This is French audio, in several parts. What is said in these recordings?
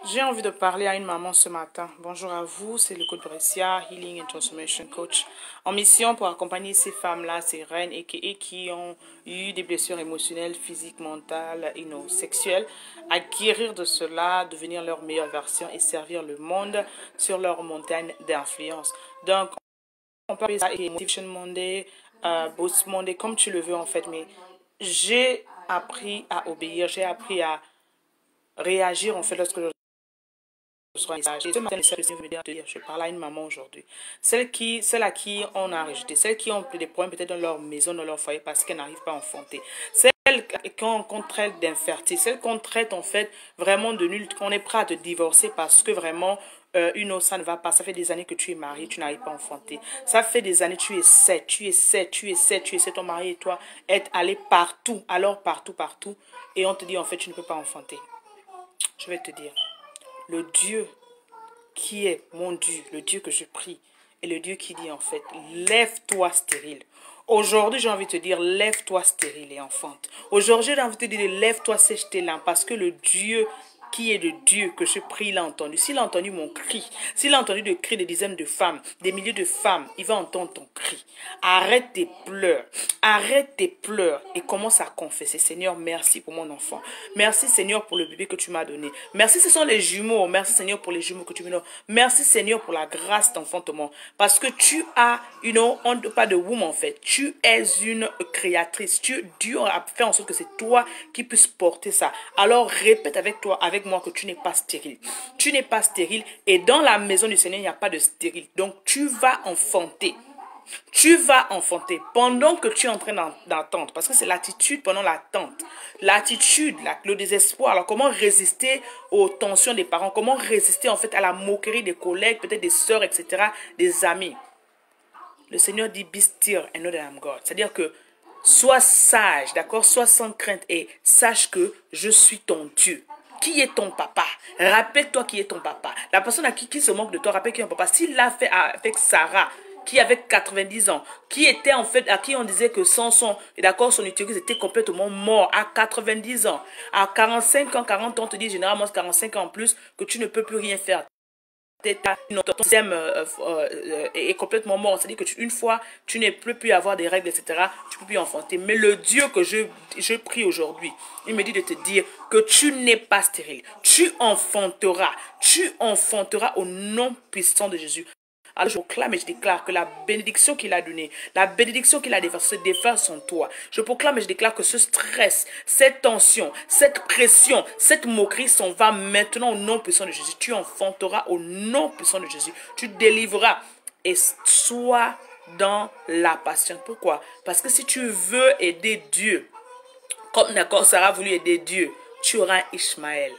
J'ai envie de parler à une maman ce matin. Bonjour à vous, c'est le coach Brescia, Healing and Transformation Coach, en mission pour accompagner ces femmes-là, ces reines et qui ont eu des blessures émotionnelles, physiques, mentales et non sexuelles, à guérir de cela, devenir leur meilleure version et servir le monde sur leur montagne d'influence. Donc, on peut appeler ça Motivation Monday, Boost Monday, comme tu le veux en fait, mais j'ai appris à obéir, j'ai appris à réagir en fait lorsque ce message. Et ce matin, le Seigneur veut me dire, je parle à une maman aujourd'hui. Celle à qui on a rejeté, celles qui ont des problèmes peut-être dans leur maison, dans leur foyer, parce qu'elles n'arrivent pas à enfanter. Celles qu'on traite d'infertile, celles qu'on traite en fait vraiment de nulle, qu'on est prêt à te divorcer parce que vraiment, ça ne va pas. Ça fait des années que tu es marié, tu n'arrives pas à enfanter. Ça fait des années, tu essaies, ton mari et toi êtes allés partout, alors partout, et on te dit en fait, tu ne peux pas enfanter. Je vais te dire. Le Dieu qui est mon Dieu, le Dieu que je prie, est le Dieu qui dit en fait, lève-toi stérile. Aujourd'hui, j'ai envie de te dire, lève-toi stérile et enfante. Aujourd'hui, j'ai envie de te dire, lève-toi sèche tes larmes, parce que le Dieu qui est le Dieu que je prie, il a entendu. S'il a entendu mon cri, s'il a entendu le cri des dizaines de femmes, des milliers de femmes, il va entendre ton cri. Arrête tes pleurs et commence à confesser. Seigneur, merci pour mon enfant. Merci Seigneur pour le bébé que tu m'as donné. Merci, ce sont les jumeaux. Merci Seigneur pour les jumeaux que tu me donnes. Merci Seigneur pour la grâce d'enfantement. Parce que tu as, on ne pas de womb en fait. Tu es une créatrice. Dieu a fait en sorte que c'est toi qui puisses porter ça. Alors répète avec moi que tu n'es pas stérile. Tu n'es pas stérile et dans la maison du Seigneur, il n'y a pas de stérile. Donc tu vas enfanter. Tu vas enfanter pendant que tu es en train d'attendre. Parce que c'est l'attitude pendant l'attente. L'attitude, le désespoir. Alors comment résister aux tensions des parents? Comment résister en fait à la moquerie des collègues, peut-être des sœurs, etc., des amis? Le Seigneur dit, be still and know that I'm God. C'est-à-dire que sois sage, d'accord? Sois sans crainte et sache que je suis ton Dieu. Qui est ton papa? Rappelle-toi qui est ton papa. La personne qui se moque de toi, rappelle qui est ton papa. S'il l'a fait avec Sarah, qui avait 90 ans, qui était en fait, à qui on disait que son utérus était complètement mort à 90 ans. À 45 ans, 40 ans, on te dit généralement 45 ans en plus que tu ne peux plus rien faire. Ton système est complètement mort. C'est-à-dire que une fois, tu ne peux plus avoir des règles, etc. Tu ne peux plus enfanter. Mais le Dieu que je prie aujourd'hui, il me dit de te dire que tu n'es pas stérile. Tu enfanteras. Tu enfanteras au nom puissant de Jésus. Alors je proclame et je déclare que la bénédiction qu'il a donnée, la bénédiction qu'il a déversée se déverse en toi. Je proclame et je déclare que ce stress, cette tension, cette pression, cette moquerie s'en va maintenant au nom puissant de Jésus. Tu enfanteras au nom puissant de Jésus. Tu délivreras et sois dans la patience. Pourquoi? Parce que si tu veux aider Dieu, comme d'accord Sarah a voulu aider Dieu, tu auras Ishmaël.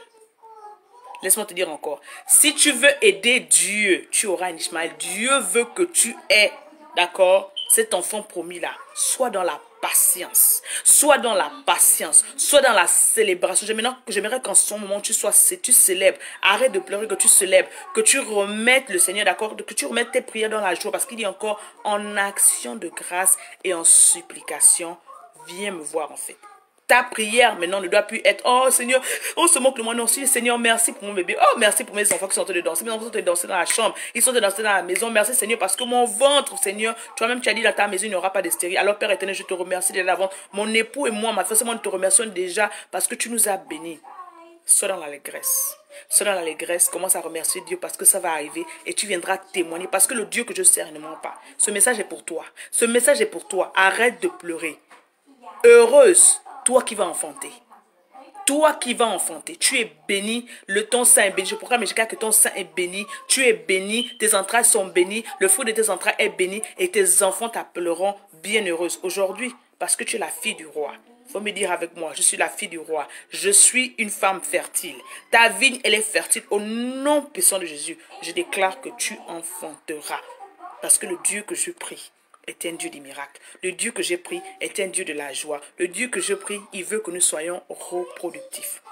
Laisse-moi te dire encore. Si tu veux aider Dieu, tu auras un Ishmaël. Dieu veut que tu aies, d'accord, cet enfant promis-là. Sois dans la patience. Sois dans la patience. Sois dans la célébration. J'aimerais qu'en ce moment, tu célèbres. Arrête de pleurer, que tu célèbres. Que tu remettes le Seigneur, d'accord, que tu remettes tes prières dans la joie. Parce qu'il dit encore, en action de grâce et en supplication, viens me voir en fait. Ta prière maintenant ne doit plus être, oh Seigneur, on se moque de moi. Non, Seigneur, merci pour mon bébé. Oh, merci pour mes enfants qui sont en train de danser. Mes enfants sont en train de danser dans la chambre. Ils sont en train de danser dans la maison. Merci Seigneur parce que mon ventre, Seigneur, toi-même tu as dit dans ta maison, il n'y aura pas de stérile. Alors Père éternel, je te remercie déjà d'avant. Mon époux et moi, ma femme, nous te remercions déjà parce que tu nous as bénis. Sois dans l'allégresse. Sois dans l'allégresse, commence à remercier Dieu parce que ça va arriver et tu viendras témoigner parce que le Dieu que je sers ne ment pas. Ce message est pour toi. Ce message est pour toi. Arrête de pleurer. Heureuse, toi qui vas enfanter. Toi qui vas enfanter, tu es béni, ton sein est béni. Je proclame que ton sein est béni, tu es béni, tes entrailles sont bénies, le fruit de tes entrailles est béni et tes enfants t'appelleront bienheureuse. Aujourd'hui, parce que tu es la fille du roi. Faut me dire avec moi, je suis la fille du roi. Je suis une femme fertile. Ta vigne, elle est fertile. Au nom puissant de Jésus, je déclare que tu enfanteras. Parce que le Dieu que je prie est un Dieu des miracles. Le Dieu que j'ai pris est un Dieu de la joie. Le Dieu que je prie, il veut que nous soyons reproductifs.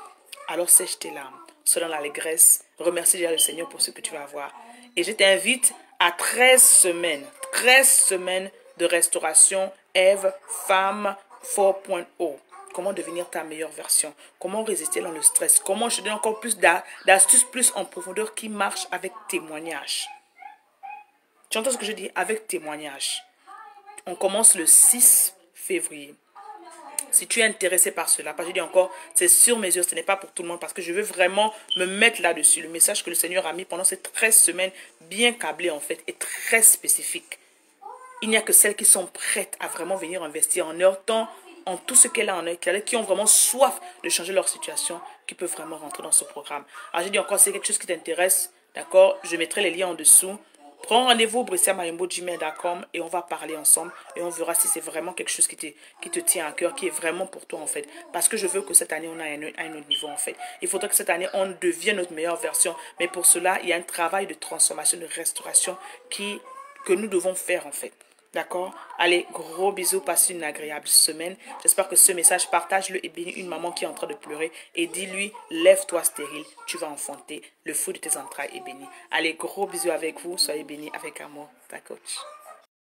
Alors sèche tes larmes, sois dans l'allégresse, remercie déjà le Seigneur pour ce que tu vas avoir. Et je t'invite à 13 semaines de restauration Ève Femme 4.0. comment devenir ta meilleure version, comment résister dans le stress, comment je donne encore plus d'astuces plus en profondeur qui marchent avec témoignage. Tu entends ce que je dis? Avec témoignage. On commence le 6 février. Si tu es intéressé par cela, parce que je dis encore, c'est sur mesure, ce n'est pas pour tout le monde, parce que je veux vraiment me mettre là-dessus. Le message que le Seigneur a mis pendant ces 13 semaines, bien câblé en fait, est très spécifique. Il n'y a que celles qui sont prêtes à vraiment venir investir en leur temps, en tout ce qu'elle a en elle, qui ont vraiment soif de changer leur situation, qui peuvent vraiment rentrer dans ce programme. Alors, j'ai dit encore, si c'est quelque chose qui t'intéresse, d'accord, je mettrai les liens en dessous. Prends rendez-vous bresciamarimbo@gmail.com et on va parler ensemble et on verra si c'est vraiment quelque chose qui te tient à cœur, qui est vraiment pour toi en fait. Parce que je veux que cette année, on aille à un autre niveau en fait. Il faudrait que cette année, on devienne notre meilleure version. Mais pour cela, il y a un travail de transformation, de restauration que nous devons faire en fait. D'accord? Allez, gros bisous, passez une agréable semaine. J'espère que ce message, partage-le et bénis une maman qui est en train de pleurer et dis-lui, lève-toi stérile, tu vas enfanter, le fruit de tes entrailles est béni. Allez, gros bisous avec vous, soyez bénis avec amour, ta coach.